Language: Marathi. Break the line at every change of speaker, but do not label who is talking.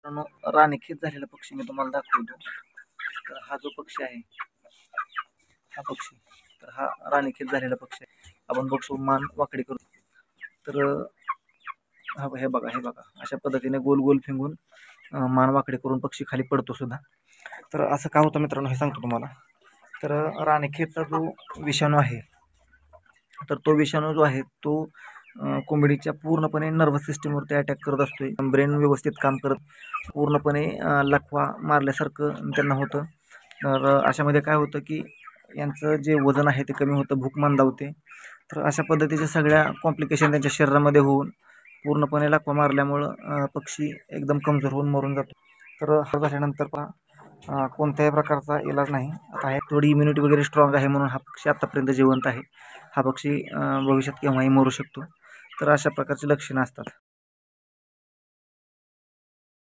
मित्रांनो, राणीखेत झालेला पक्षी मी तुम्हाला दाखवतो. तर हा जो पक्षी आहे, हा पक्षी तर हा राणीखेत झालेला पक्षी आहे. आपण बघतो मान वाकडी करू. तर हे बघा, हे बघा, अशा पद्धतीने गोल गोल फिंगून मान वाकडी करून पक्षी खाली पडतो सुद्धा. तर असं का होतं मित्रांनो, हे सांगतो तुम्हाला. तर राणीखेतचा जो विषाणू आहे, तर तो विषाणू जो आहे तो कोंबडीच्या पूर्णपणे नर्वस सिस्टीमवरती अटॅक करत असतोय. ब्रेन व्यवस्थित काम करत पूर्णपणे लकवा मारल्यासारखं त्यांना होतं. तर अशामध्ये काय होतं की यांचं जे वजन आहे ते कमी होतं, भूक मंदावते. तर अशा पद्धतीच्या सगळ्या कॉम्प्लिकेशन त्यांच्या शरीरामध्ये होऊन पूर्णपणे लकवा मारल्यामुळं पक्षी एकदम कमजोर होऊन मरून जातो. तर हा झाल्यानंतर कोणत्याही प्रकारचा इलाज नाही. आता आहे थोडी इम्युनिटी वगैरे स्ट्रॉंग आहे म्हणून हा पक्षी आत्तापर्यंत जिवंत आहे. हा पक्षी भविष्यात केव्हाही मरू शकतो. तर अशा प्रकारची लक्षणं असतात.